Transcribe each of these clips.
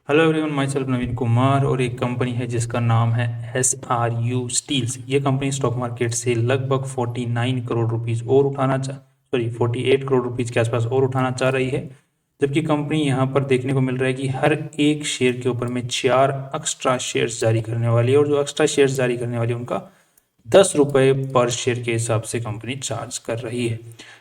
Hello everyone, my self नवीन कुमार। और एक company है जिसका नाम है SRU स्टील्स। ये कंपनी स्टॉक मार्केट से लगभग 49 करोड़ रुपीज़ और उठाना 48 करोड़ रुपीज़ के आसपास और उठाना चाह रही है। जबकि कंपनी यहाँ पर देखने को मिल रहा है कि हर एक शेयर के ऊपर में 4 एक्स्ट्रा शेयर्स जारी करने वाली है, और जो एक्स्ट्रा शेयर्स जारी करने वाली है उनका 10 रुपये पर शेयर के हिसाब से कंपनी चार्ज कर रही है।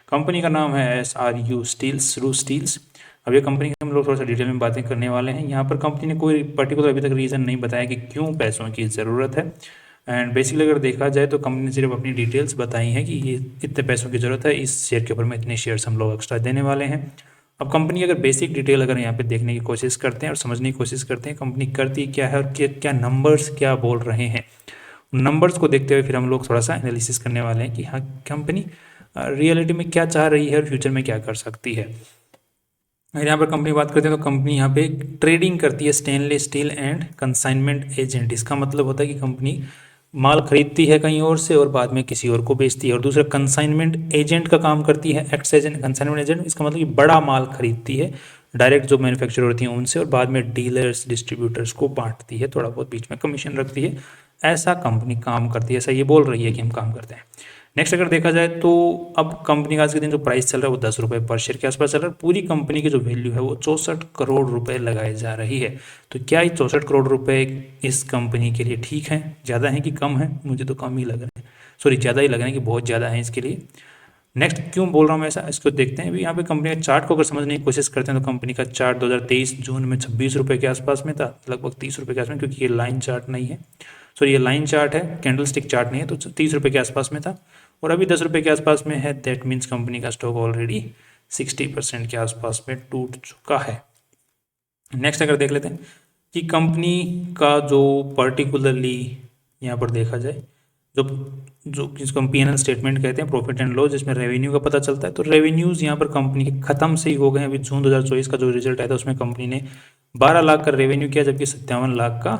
कंपनी का नाम है SRU स्टील्स, रू स्टील्स। अब ये कंपनी के हम लोग थोड़ा सा डिटेल में बातें करने वाले हैं। यहाँ पर कंपनी ने कोई पर्टिकुलर अभी तक रीज़न नहीं बताया कि क्यों पैसों की ज़रूरत है। एंड बेसिकली अगर देखा जाए तो कंपनी ने सिर्फ अपनी डिटेल्स बताई हैं कि ये इतने पैसों की ज़रूरत है, इस शेयर के ऊपर में इतने शेयर्स हम लोग एक्स्ट्रा देने वाले हैं। अब कंपनी अगर बेसिक डिटेल अगर यहाँ पे देखने की कोशिश करते हैं और समझने की कोशिश करते हैं कंपनी करती क्या है और क्या नंबर्स क्या बोल रहे हैं, नंबर्स को देखते हुए फिर हम लोग थोड़ा सा एनालिसिस करने वाले हैं कि हाँ कंपनी रियलिटी में क्या चाह रही है और फ्यूचर में क्या कर सकती है। अगर यहाँ पर कंपनी की बात करते हैं तो कंपनी यहाँ पे ट्रेडिंग करती है stainless steel and consignment agent. इसका मतलब होता है कि कंपनी माल खरीदती है कहीं और से और बाद में किसी और को बेचती है। और दूसरा कंसाइनमेंट एजेंट का काम करती है, एक्ट्स एजेंट, कंसाइनमेंट एजेंट। इसका मतलब कि बड़ा माल खरीदती है डायरेक्ट जो मैन्युफैक्चरर होती हैं उनसे, और बाद में डीलर्स डिस्ट्रीब्यूटर्स को बांटती है, थोड़ा बहुत बीच में कमीशन रखती है। ऐसा कंपनी काम करती है, ऐसा ये बोल रही है कि हम काम करते हैं। नेक्स्ट अगर देखा जाए तो अब कंपनी का आज के दिन जो प्राइस चल रहा है वो 10 रुपये पर शेयर के आसपास चल रहा है। पूरी कंपनी की जो वैल्यू है वो 64 करोड़ रुपए लगाई जा रही है। तो क्या ये 64 करोड़ रुपए इस कंपनी के लिए ठीक है, ज़्यादा है कि कम है? मुझे तो कम ही लग रहा है, सॉरी ज़्यादा ही लग रहा है कि बहुत ज़्यादा है इसके लिए। नेक्स्ट क्यों बोल रहा हूँ मैं ऐसा, इसको देखते हैं। अभी यहाँ पे कंपनी का चार्ट को अगर समझने की कोशिश करते हैं तो कंपनी का चार्ट 2023 जून में 26 रुपये के आसपास में था, लगभग 30 रुपये के आसपास, क्योंकि ये लाइन चार्ट नहीं है, सॉरी ये लाइन चार्ट है, कैंडल स्टिक चार्ट नहीं है, तो 30 रुपये के आसपास में था और अभी 10 रुपये के आसपास में है। दैट मीन्स कंपनी का स्टॉक ऑलरेडी 60% के आसपास में टूट चुका है। नेक्स्ट अगर देख लेते हैं कि कंपनी का जो पर्टिकुलरली यहाँ पर देखा जाए, जो जो जिसको हम P&L स्टेटमेंट कहते हैं, प्रॉफिट एंड लॉस, जिसमें रेवेन्यू का पता चलता है, तो रेवेन्यूज़ यहाँ पर कंपनी के ख़त्म से ही हो गए हैं। अभी जून 2024 का जो रिजल्ट आया था उसमें कंपनी ने 12 लाख का रेवेन्यू किया, जबकि 57 लाख का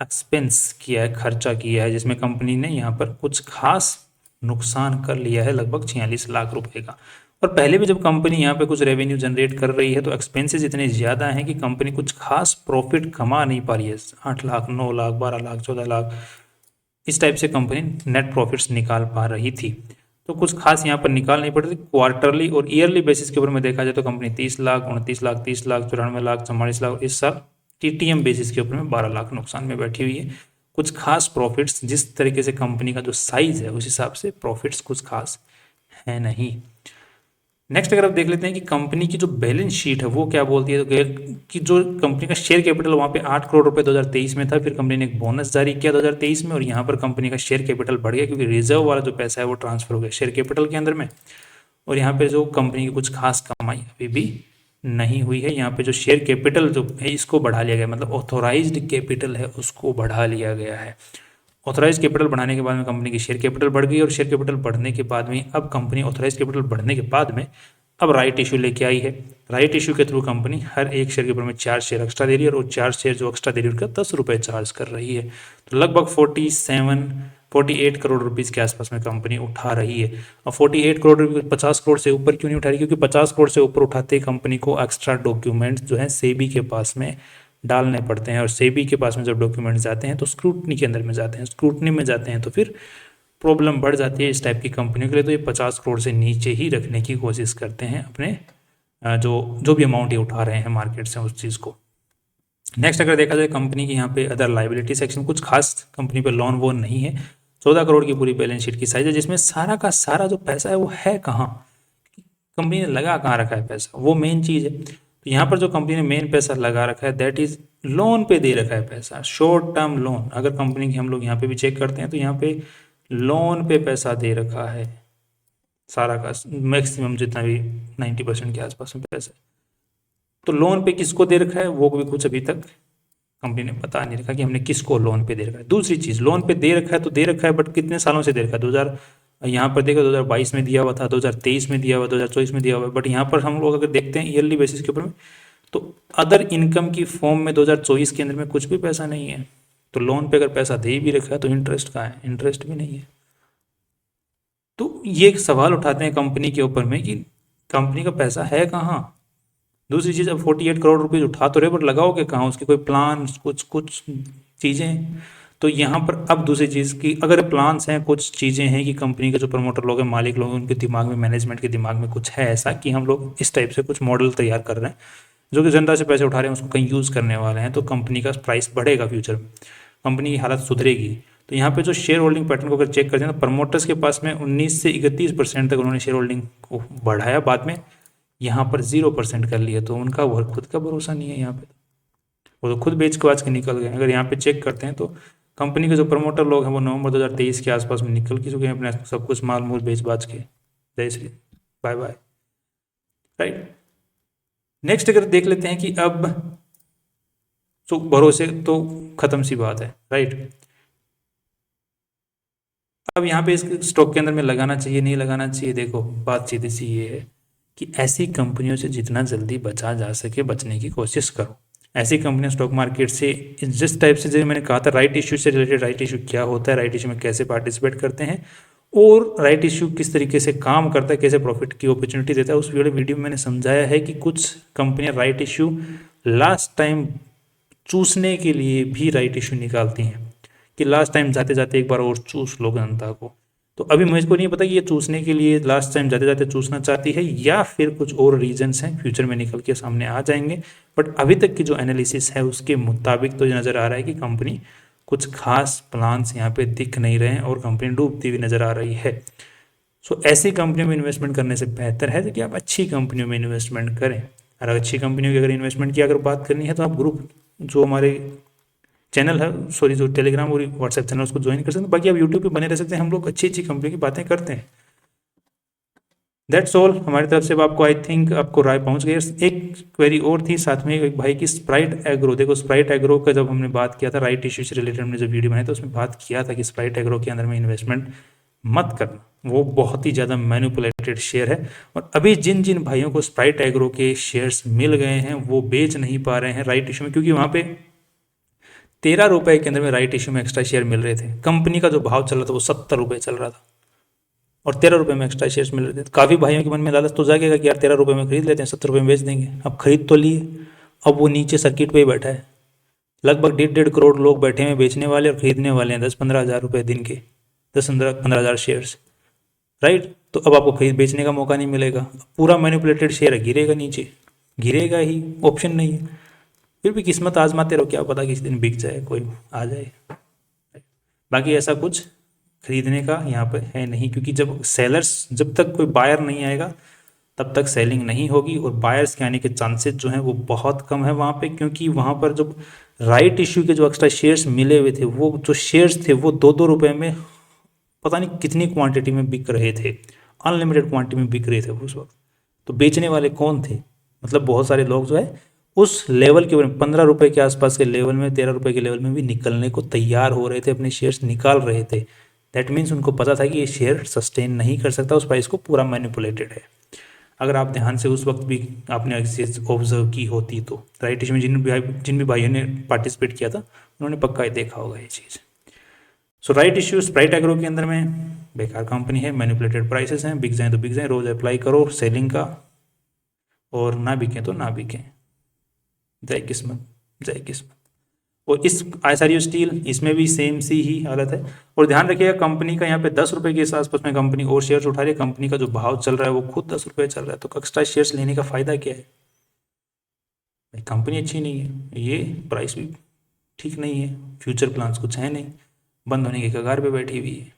एक्सपेंस किया है, खर्चा किया है, जिसमें कंपनी ने यहाँ पर कुछ खास नुकसान कर लिया है, लगभग 46 लाख रुपए का। और पहले भी जब कंपनी यहाँ पे कुछ रेवेन्यू जनरेट कर रही है तो एक्सपेंसेस इतने ज़्यादा हैं कि कंपनी कुछ खास प्रॉफिट कमा नहीं पा रही है। 8 लाख, 9 लाख, 12 लाख, 14 लाख, इस टाइप से कंपनी नेट प्रॉफिट्स निकाल पा रही थी। तो कुछ खास यहाँ पर निकाल नहीं पड़ रही। क्वार्टरली और ईयरली बेसिस के ऊपर में देखा जाए तो कंपनी 30 लाख, 29 लाख, 30 लाख, 94 लाख, 44 लाख, इस साल TTM बेसिस के ऊपर में 12 लाख नुकसान में बैठी हुई है। कुछ खास प्रॉफिट्स, जिस तरीके से कंपनी का जो साइज है उस हिसाब से प्रॉफिट्स कुछ खास है नहीं। नेक्स्ट अगर आप देख लेते हैं कि कंपनी की जो बैलेंस शीट है वो क्या बोलती है, तो कि जो कंपनी का शेयर कैपिटल वहाँ पे 8 करोड़ रुपए 2023 में था, फिर कंपनी ने एक बोनस जारी किया 2023 में, और यहाँ पर कंपनी का शेयर कैपिटल बढ़ गया क्योंकि रिजर्व वाला जो पैसा है वो ट्रांसफर हो गया शेयर कैपिटल के अंदर में। और यहाँ पे जो कंपनी की कुछ खास कमाई अभी भी नहीं हुई है। यहाँ पे जो शेयर कैपिटल जो है इसको बढ़ा लिया गया, मतलब ऑथोराइज्ड कैपिटल है उसको बढ़ा लिया गया है। ऑथोराइज कैपिटल बढ़ाने के बाद में कंपनी की शेयर कैपिटल बढ़ गई, और शेयर कैपिटल बढ़ने के बाद में अब कंपनी ऑथोराइज कैपिटल बढ़ने के बाद में अब राइट इशू लेके आई है। राइट इशू के थ्रू कंपनी हर एक शेयर के ऊपर में 4 शेयर एक्स्ट्रा दे रही है, और 4 शेयर जो एक्स्ट्रा दे रही है उनका 10 रुपये चार्ज कर रही है। तो लगभग 48 करोड़ रुपीज़ के आसपास में कंपनी उठा रही है। और 48 करोड़ रुपये 50 करोड़ से ऊपर क्यों नहीं उठा रही, क्योंकि 50 करोड़ से ऊपर उठाते ही कंपनी को एक्स्ट्रा डॉक्यूमेंट्स जो है सेबी के पास में डालने पड़ते हैं, और सेबी के पास में जब डॉक्यूमेंट्स जाते हैं तो स्क्रूटनी के अंदर में जाते हैं, स्क्रूटनी में जाते हैं तो फिर प्रॉब्लम बढ़ जाती है इस टाइप की कंपनियों के लिए। तो ये 50 करोड़ से नीचे ही रखने की कोशिश करते हैं अपने जो भी अमाउंट ये उठा रहे हैं मार्केट से उस चीज़ को। नेक्स्ट अगर देखा जाए कंपनी की यहाँ पे अदर लाइबिलिटी सेक्शन, कुछ खास कंपनी पे लोन वोन नहीं है। 14 करोड़ की पूरी बैलेंस शीट की साइज है, जिसमें सारा का सारा जो पैसा है वो है कहाँ, कंपनी ने लगा कहाँ रखा है पैसा, वो मेन चीज़ है। तो यहाँ पर जो कंपनी ने मेन पैसा लगा रखा है दैट इज लोन पे दे रखा है पैसा, शॉर्ट टर्म लोन। अगर कंपनी की हम लोग यहाँ पे भी चेक करते हैं तो यहाँ पे लोन पे पैसा दे रखा है सारा का, मैक्सिमम जितना भी 90% के आसपास में पैसा है। तो लोन पे किसको दे रखा है वो भी कुछ अभी तक कंपनी ने बता नहीं रखा कि हमने किसको लोन पे दे रखा है। दूसरी चीज़, लोन पे दे रखा है तो दे रखा है, बट कितने सालों से दे रखा है? 2000 यहाँ पर देखो 2022 में दिया हुआ था, 2023 में दिया हुआ, 2024 में दिया हुआ है। बट यहाँ पर हम लोग अगर देखते हैं ईयरली बेसिस के ऊपर में तो अदर इनकम की फॉर्म में 2024 के अंदर में कुछ भी पैसा नहीं है। तो लोन पे अगर पैसा दे भी रखा है तो इंटरेस्ट कहाँ है? इंटरेस्ट भी नहीं है। तो ये एक सवाल उठाते हैं कंपनी के ऊपर में कि कंपनी का पैसा है कहाँ। दूसरी चीज़, अब 48 करोड़ रुपीज़ उठा तो रहे, बट लगाओगे कहाँ, उसके कोई प्लान, कुछ कुछ चीज़ें। तो यहाँ पर अब दूसरी चीज़ की, अगर प्लान्स हैं, कुछ चीज़ें हैं कि कंपनी के जो प्रमोटर लोग हैं, मालिक लोग हैं, उनके दिमाग में, मैनेजमेंट के दिमाग में कुछ है ऐसा कि हम लोग इस टाइप से कुछ मॉडल तैयार कर रहे हैं जो कि जनता से पैसे उठा रहे हैं, उसको कहीं यूज़ करने वाले हैं, तो कंपनी का प्राइस बढ़ेगा फ्यूचर में, कंपनी की हालत सुधरेगी। तो यहाँ पे जो शेयर होल्डिंग पैटर्न को अगर चेक करते हैं तो प्रमोटर्स के पास में 19 से 31% तक उन्होंने शेयर होल्डिंग को बढ़ाया, बाद में यहाँ पर 0% कर लिया। तो उनका वो खुद का भरोसा नहीं है यहाँ पे, वो तो खुद बेच के बाज के निकल गए। अगर यहाँ पे चेक करते हैं तो कंपनी के जो प्रमोटर लोग हैं वो नवंबर 2023 के आसपास में निकल के चुके हैं अपने सब कुछ माल मूल बेच बाज के। जय Shri, bye bye. Right, next अगर देख लेते हैं कि अब तो भरोसे तो खत्म सी बात है। राइट, अब यहाँ पे इस स्टॉक के अंदर में लगाना चाहिए नहीं लगाना चाहिए, देखो बात सीधी सी ये है कि ऐसी कंपनियों से जितना जल्दी बचा जा सके बचने की कोशिश करो। ऐसी कंपनियां स्टॉक मार्केट से जिस टाइप से, जैसे मैंने कहा था राइट इश्यू से रिलेटेड, राइट इश्यू क्या होता है, राइट इश्यू में कैसे पार्टिसिपेट करते हैं और राइट इश्यू किस तरीके से काम करता है, कैसे प्रॉफिट की अपॉर्चुनिटी देता है, उस वीडियो में मैंने समझाया है कि कुछ कंपनियां राइट इश्यू लास्ट टाइम चूसने के लिए भी राइट इश्यू निकालती हैं कि लास्ट टाइम जाते जाते एक बार और चूस लो जनता को। तो अभी मुझको नहीं पता कि ये चूसने के लिए लास्ट टाइम जाते जाते चूसना चाहती है या फिर कुछ और रीजंस हैं, फ्यूचर में निकल के सामने आ जाएंगे। बट अभी तक की जो एनालिसिस है उसके मुताबिक तो ये नज़र आ रहा है कि कंपनी कुछ खास प्लान्स यहाँ पे दिख नहीं रहे हैं और कंपनी डूबती हुई नज़र आ रही है। सो ऐसी कंपनियों में इन्वेस्टमेंट करने से बेहतर है कि आप अच्छी कंपनियों में इन्वेस्टमेंट करें। और अच्छी कंपनियों की अगर इन्वेस्टमेंट की अगर बात करनी है तो आप ग्रुप जो हमारे चैनल है, सॉरी जो टेलीग्राम और व्हाट्सएप चैनल, उसको ज्वाइन कर सकते हैं। बाकी आप यूट्यूब पे बने रह सकते हैं, हम लोग अच्छी अच्छी कंपनी की बातें करते हैं। दैट्स ऑल हमारी तरफ से। आपको आई थिंक आपको राय पहुंच गई। एक क्वेरी और थी साथ में एक भाई की, स्प्राइट एग्रो। देखो स्प्राइट एग्रो का जब हमने बात किया था राइट इश्यू से रिलेटेड, हमने जो वीडियो बनाई तो उसमें बात किया था कि स्प्राइट एग्रो के अंदर में इन्वेस्टमेंट मत करना, वो बहुत ही ज़्यादा मैनिपुलेटेड शेयर है। और अभी जिन जिन भाइयों को स्प्राइट एग्रो के शेयर्स मिल गए हैं वो बेच नहीं पा रहे हैं राइट इश्यू में, क्योंकि वहाँ पे 13 रुपए के अंदर में राइट इश्यू में एक्स्ट्रा शेयर मिल रहे थे। कंपनी का जो भाव चल रहा था वो 70 रुपए चल रहा था और 13 रुपए में एक्स्ट्रा शेयर्स मिल रहे थे। काफ़ी भाइयों के मन में लालच तो जागेगा कि यार 13 रुपए में खरीद लेते हैं, 70 रुपए में बेच देंगे। अब खरीद तो लिए, अब वो नीचे सर्किट पे ही बैठा है। लगभग 1.5 करोड़ लोग बैठे हैं बेचने वाले और खरीदने वाले हैं 10-15 हज़ार रुपये दिन के, 10-15 हज़ार शेयर्स। राइट, तो अब आपको खरीद बेचने का मौका नहीं मिलेगा। पूरा मैनिपुलेटेड शेयर है, गिरेगा नीचे, गिरेगा ही, ऑप्शन नहीं है। फिर भी किस्मत आजमाते रहो, क्या पता किसी दिन बिक जाए, कोई आ जाए। बाकी ऐसा कुछ खरीदने का यहाँ पे है नहीं, क्योंकि जब तक कोई बायर नहीं आएगा तब तक सेलिंग नहीं होगी और बायर्स के आने के चांसेस जो हैं वो बहुत कम है वहाँ पे, क्योंकि वहाँ पर जब राइट इश्यू के जो एक्स्ट्रा शेयर्स मिले हुए थे, वो जो शेयर्स थे वो 2-2 रुपये में पता नहीं कितनी क्वांटिटी में बिक रहे थे, अनलिमिटेड क्वांटिटी में बिक रहे थे उस वक्त। तो बेचने वाले कौन थे, मतलब बहुत सारे लोग जो है उस लेवल के 15 रुपए के आसपास के लेवल में, 13 रुपए के लेवल में भी निकलने को तैयार हो रहे थे, अपने शेयर्स निकाल रहे थे। दैट मीन्स उनको पता था कि ये शेयर सस्टेन नहीं कर सकता, उस प्राइस को पूरा मैनिपुलेटेड है। अगर आप ध्यान से उस वक्त भी आपने चीज़ ऑब्जर्व की होती तो राइट इश्यू में जिन भी भाइयों ने पार्टिसिपेट किया था उन्होंने पक्का ही देखा होगा ये चीज़। सो राइट इश्यू स्प्राइट एग्रो के अंदर में बेकार कंपनी है, मैनिपुलेटेड प्राइसेस हैं, बिक जाएँ तो बिक जाएँ, रोज अप्लाई करो सेलिंग का, और ना बिकें तो ना बिकें। जय किस्मत, जय किस्मत। और इस ISRU स्टील, इसमें भी सेम सी ही हालत है। और ध्यान रखिएगा कंपनी का यहाँ पे 10 रुपए के आसपास में कंपनी और शेयर्स उठा रही है, कंपनी का जो भाव चल रहा है वो खुद 10 रुपए चल रहा है, तो एक्स्ट्रा शेयर्स लेने का फायदा क्या है भाई? कंपनी अच्छी नहीं है, ये प्राइस भी ठीक नहीं है, फ्यूचर प्लान्स कुछ है नहीं, बंद होने के कगार पे बैठी हुई है।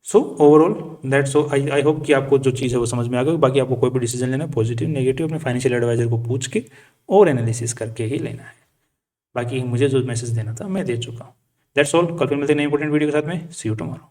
So overall that's so I hope कि आपको जो चीज़ है वो समझ में आ गई। बाकी आपको कोई भी डिसीजन लेना है पॉजिटिव नेगेटिव अपने फाइनेंशियल एडवाइजर को पूछ के और एनालिसिस करके ही लेना है। बाकी मुझे जो मैसेज देना था मैं दे चुका हूँ। दैट्स ऑल, कल फिर मिलते हैं नई इंपॉर्टेंट वीडियो के साथ में। सी यू टुमारो।